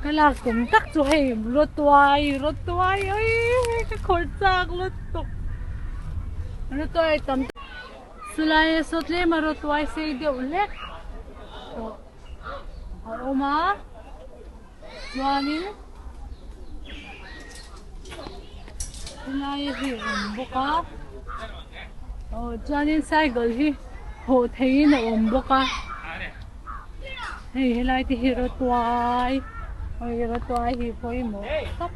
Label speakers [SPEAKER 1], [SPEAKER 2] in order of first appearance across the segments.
[SPEAKER 1] cái là cũng tắc cho hay rawtuai ơi cái khổ chắc rawtuai tầm Sulai sốt lên mà rawtuai xây điệu lết oma chuanin Sulai hi boka chuanin cycle hi ho thei na boka hey helai ti hi rawtuai rawtuai hi phoi mo tap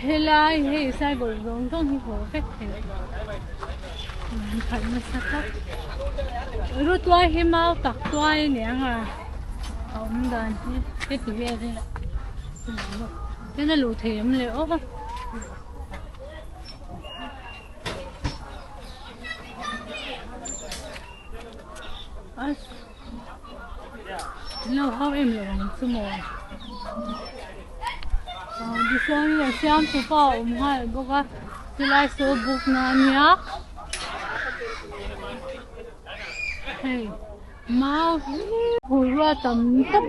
[SPEAKER 1] helai hey cycle rong rong hi ho phết thế phải mà sát lắm rawtuai hi mau tak tuai nè à ông đàn cái gì vậy đây cái nó lù thèm liệu lâu không em là bằng số một đi xuống là xem số bao hai bố cái tôi lại số book nào nhá hey mau hồi ra tầm tấp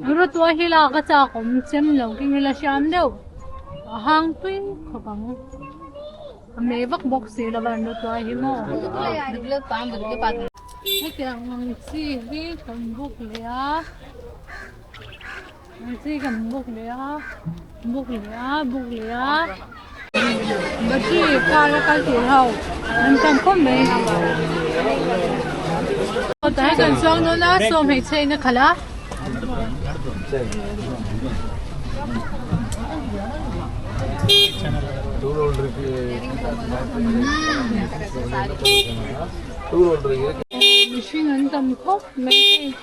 [SPEAKER 1] rồi tôi hi là cái cha cũng xem lòng kinh là xem đâu hàng tuyên không bằng mấy vắt bọc xì là bạn rồi tôi hi mo cái thằng gì đi cầm bút lẻ gì cầm bút lẻ bác sĩ qua là cái tuổi hậu anh cầm không mấy tại gần xuống nó là số mấy chơi nó khá là machine tầm khóc mấy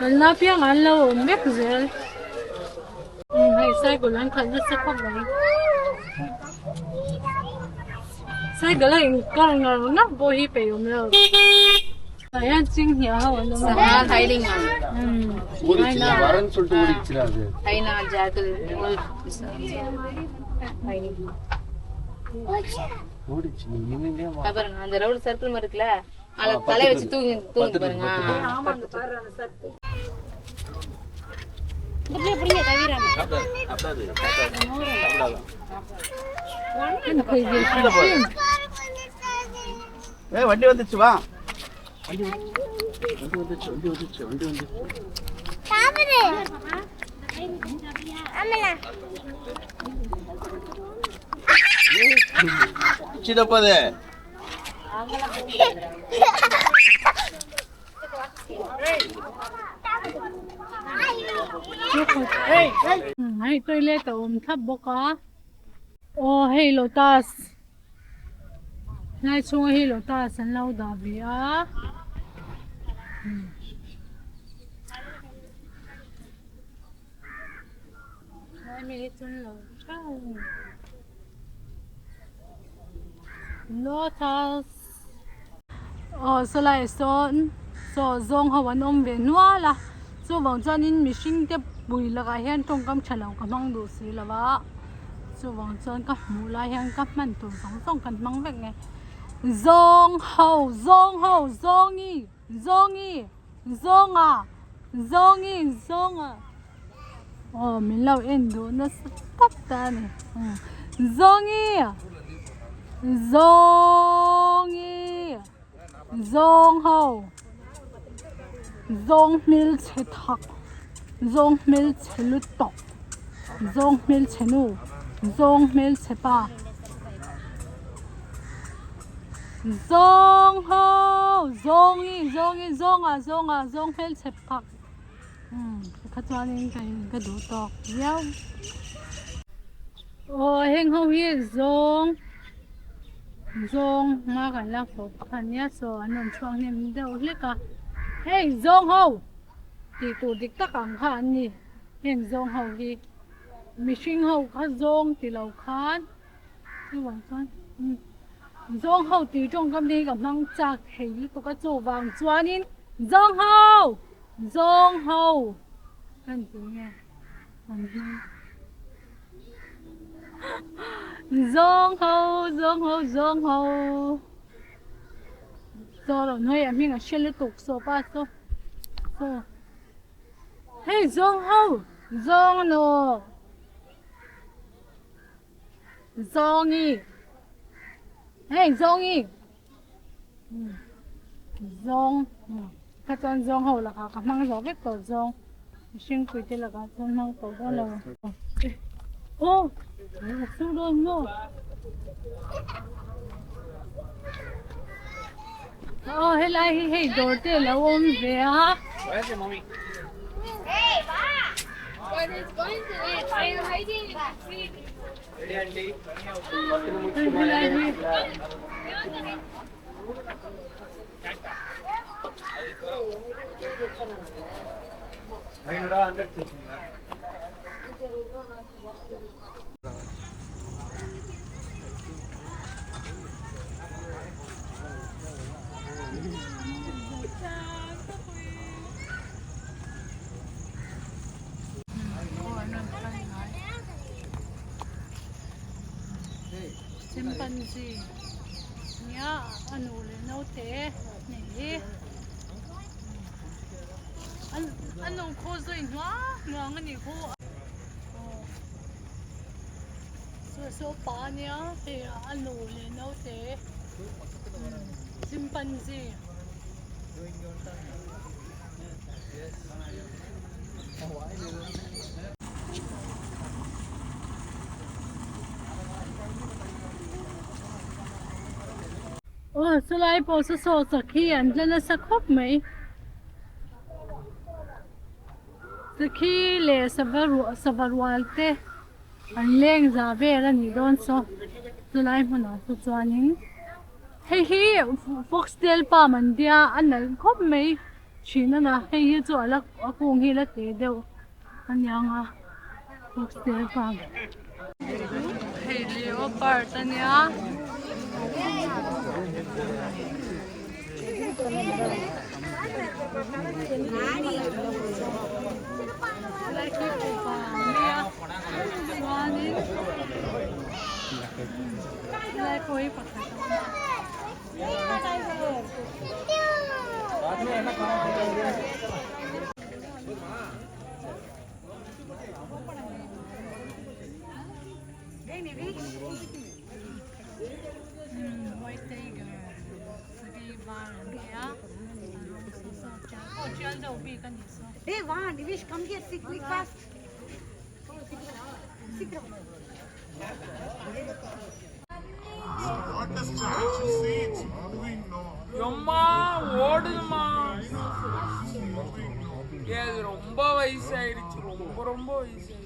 [SPEAKER 1] lần nào phía ăn lâu biết gì hay sai của anh khẩn rất sắc khóc đấy sai cái này con nó vô hi bể không đâu thấy anh chính hiểu không đúng không
[SPEAKER 2] à thấy đi mà
[SPEAKER 1] hay là
[SPEAKER 2] thấy là giá từ பாருங்க அந்த round circle மாதிரி இருக்குல்ல அத தலை வச்சு தூங்கி பாருங்க புடிங்க தவிராம
[SPEAKER 3] ஏய் வண்டி வந்துச்சு வா வண்டி வந்துச்சு
[SPEAKER 4] சாப்பிடு அம்மலா
[SPEAKER 3] சின்னப்பதே
[SPEAKER 1] hay tôi lên tàu tháp bốc cá ô hey lotus ngay chung hey lotus anh lâu đào bia hai mươi chân lâu lotus số lại số zawng hawan về nuôi là số vòng cho nên machine tiếp bùi là cái hiện trong cam chả lòng cam măng đồ xí là vợ số vòng cho cam mù lại hiện cam mặn đồ sống cam măng vậy nghe zawng à mình lâu em đồ nó tắt ta này zawng hầu zawng mil che thak zawng mil che lu tok zawng mil che nu zawng mil che pa zawng hầu zawng mil che pak cái chuan cái đủ tok yaw heng hầu hi zawng nga kan la phok khan ya so anon chuang nem deuh hleka hey zawng ho ti tu dik tak ang khan ni heng zawng ho hi mihring ho kha zawng ti lo khan ti wang chuan zawng ho ti tong kam ni kam nang chak hei to ka chu wang chuanin zawng ho kan ti nge zawng ho so rồi nói em mình sẽ liên tục so ba so hey zawng no zawng hey zawng zawng các con zawng ho là các mang gió biết tổ zawng xin quý thì là các con mang tổ đó là ô xuống luôn luôn oh hey đồ thế là ôm về hả
[SPEAKER 3] Where's your mommy?
[SPEAKER 4] Hey, Ma! But it's going to it. I'm hiding in the seat.
[SPEAKER 3] Ready, auntie?
[SPEAKER 1] chimpanzee nya anu le no te ni anong ko zo in wa ngani ko so pa nya te anu le no te chimpanzee số lại bộ số sắc khi anh lên sắc khóc mấy sắc khi lệ savarualte anh lên ra về là nhị đón số lại mà nó số cho những hey foxtail pa mình dia anh là khóc mấy chỉ nó là hey cho là cũng hi là thế đâu anh yang à foxtail pa hey leopard anh ya white tiger.
[SPEAKER 5] Hey, Van, Nivish, come here, quick, fast.
[SPEAKER 6] எம்மா ஓடுதுமா இது ரொம்ப வயசாயிடுச்சு ரொம்ப வயசாயிடுச்சு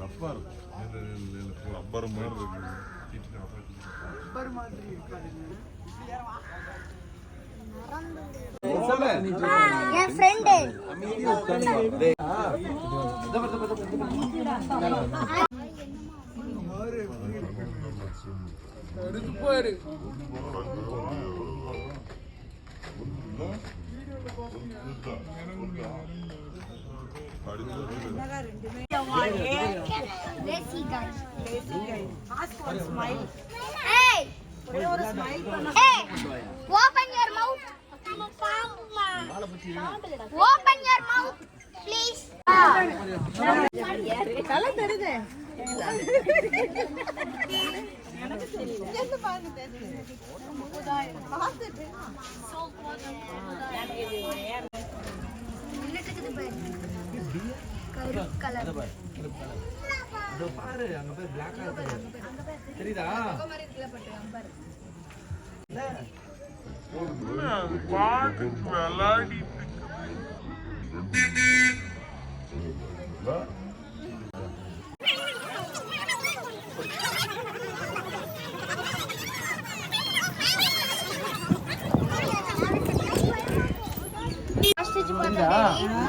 [SPEAKER 7] rubber rubber மாதிரி
[SPEAKER 4] என் friend
[SPEAKER 6] எடுத்து பாரு
[SPEAKER 4] lazy guy.
[SPEAKER 5] Ask for a smile.
[SPEAKER 4] Hey!
[SPEAKER 5] Smile.
[SPEAKER 4] Hey! Open your mouth. Open your mouth, please.
[SPEAKER 5] தலை தெரியுது.
[SPEAKER 7] பாட்டு விளையாடி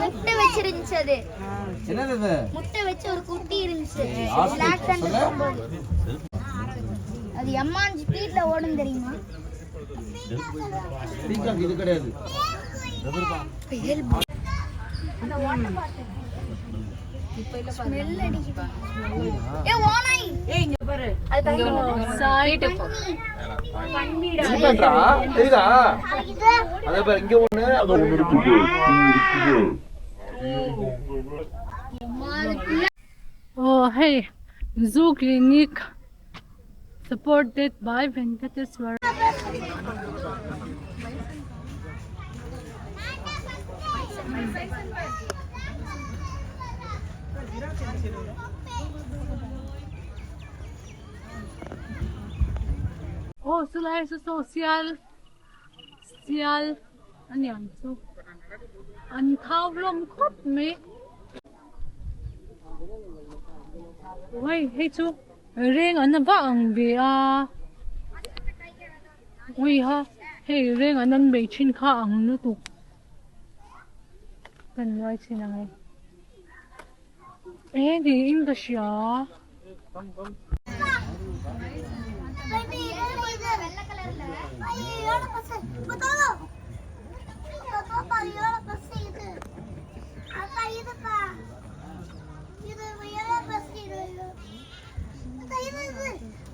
[SPEAKER 4] முட்டை வச்சிருந்துச்சு அது
[SPEAKER 3] என்னது
[SPEAKER 4] முட்டை வச்சு ஒரு குட்டி இருந்துச்சு பிளாக் தண்டர் போகும்போது அது எம்மான் ஸ்பீட்ல ஓடும் தெரியுமா
[SPEAKER 3] இது கிடையாது
[SPEAKER 4] அந்த வாட்டர் பாட்டில் ஸ்மெல் அடிக்குது ஏ ஓனாய்
[SPEAKER 2] ஏய் இங்க பாரு அது சைடு
[SPEAKER 3] தெரியுதா அதே பாரு இங்க ஒண்ணு அது ஒண்ணு இருக்கு
[SPEAKER 1] Oh, hey, zoo clinic supported by Vandalur. Oh, sila sa social. Ano yan? So, ang tawlong kot me. Uy, hey chú, ring anh ba ang bia? Uy ha, hey ring anh bị chin kha ang nu tu. Cần nói chi nào? Thì English ya.
[SPEAKER 4] வெள்ளை கலர்ல ஐயோட bus பத்தாதோ பாப்பா ஐயோட bus இது அப்பா இதுப்பா இது ஐயோட bus இது இது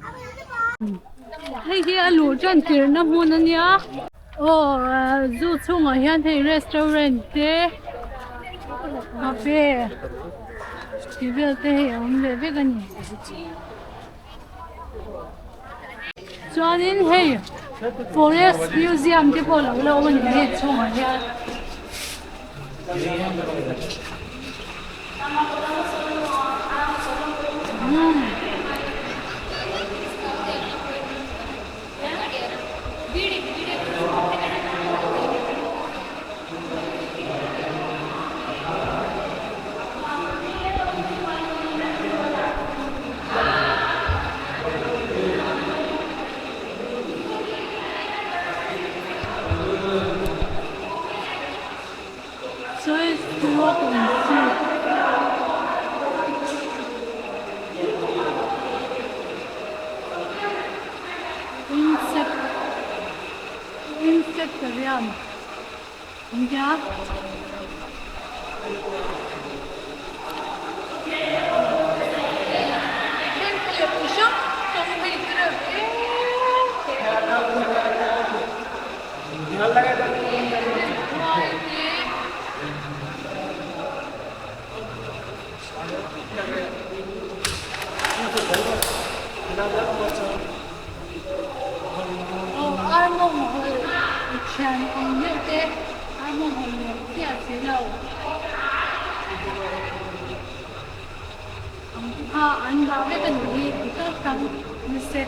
[SPEAKER 4] அப்ப இதுப்பா
[SPEAKER 1] Hey kia lu chan tir na mun an ya. Oh, zoo chung a hian hei restaurant te. Cafe. Kivel te hei om le ve kan ni. Chuanin hei forest museum te pawh lo lo ani hei chung a hian. So it's to walk and see. Insectarium. Yeah. Anh bảo cái tình gì thì có cần mình sẽ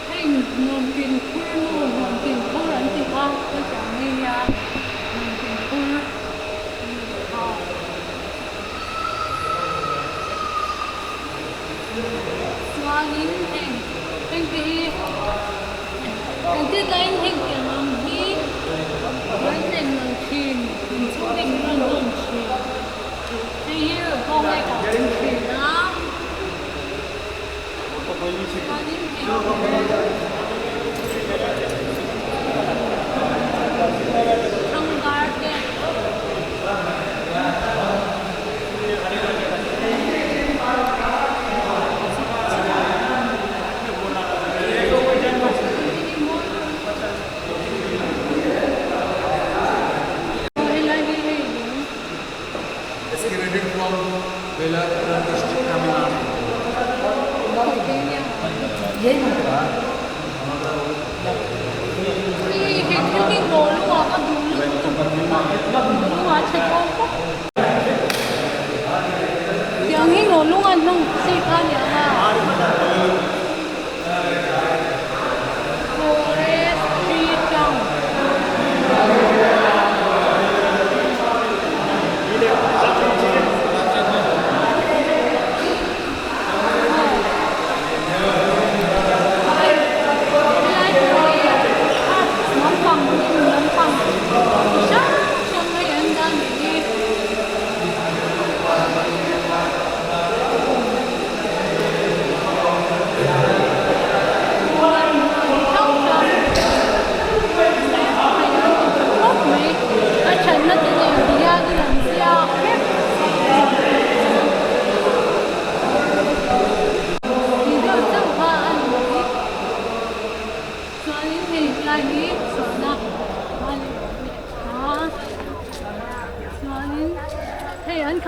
[SPEAKER 1] hay nguồn tiền lãnh tiền không tôi chẳng đi nguồn tiền khu xóa những hình thì cái tiết anh hình kiểu làm gì vấn đề là tiền mình chú định là nguồn tiền thì như không ai cả tiền đó xóa những trong garden Tiếng hình nó luôn ăn không xịt ra nhỉ mà forest tree trồng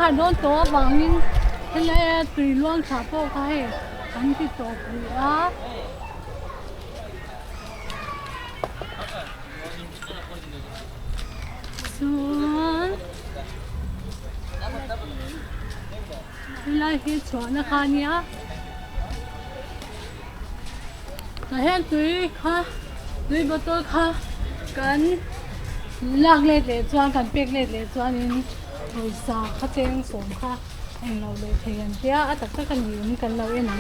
[SPEAKER 1] ค่ะโดนตัวบางนินทะเลตุยล่วงขาโป้ค่ะให้อันที่ตกอยู่อ่ะส่วนเวลาเห็นสวนนะคะเนี่ยแต่เห็นตุยค่ะตุยประตูค่ะกันลากเล็ดเลยจวนกันเปียกเล็ดเลยจวนนี้โดยสาเขาเจงสมค่ะเองเราเลยเทียนเดียอาตักตะกันยืมกันเราเองนะ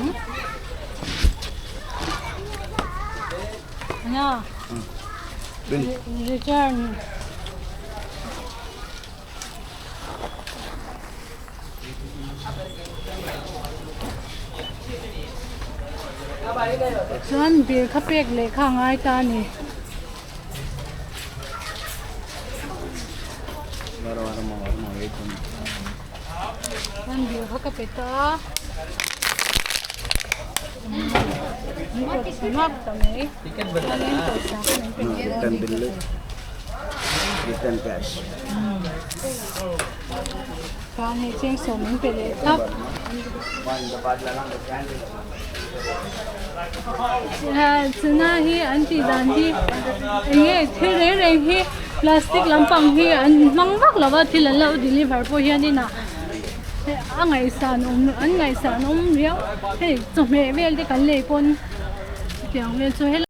[SPEAKER 1] เนี่ยreturn ส่วนเบียร์ข้าเปียกเลยข้างไอ้ตานี่ส่วนเบียร์เขาก็ไปต่อนี่ก็สมัครทำไมตอนนี้ตัวสาวนี่เป็นยังไง
[SPEAKER 3] return cash
[SPEAKER 1] การให้เชียงสมมันเป็นเลยครับचुना ही अंती दांती ये थिरे रे ही plastic लंपंग ही अन मंगक लवा थिलन लो deliver पो हियानी ना angai san riau he chome vel de kan le pon kyang vel chu hel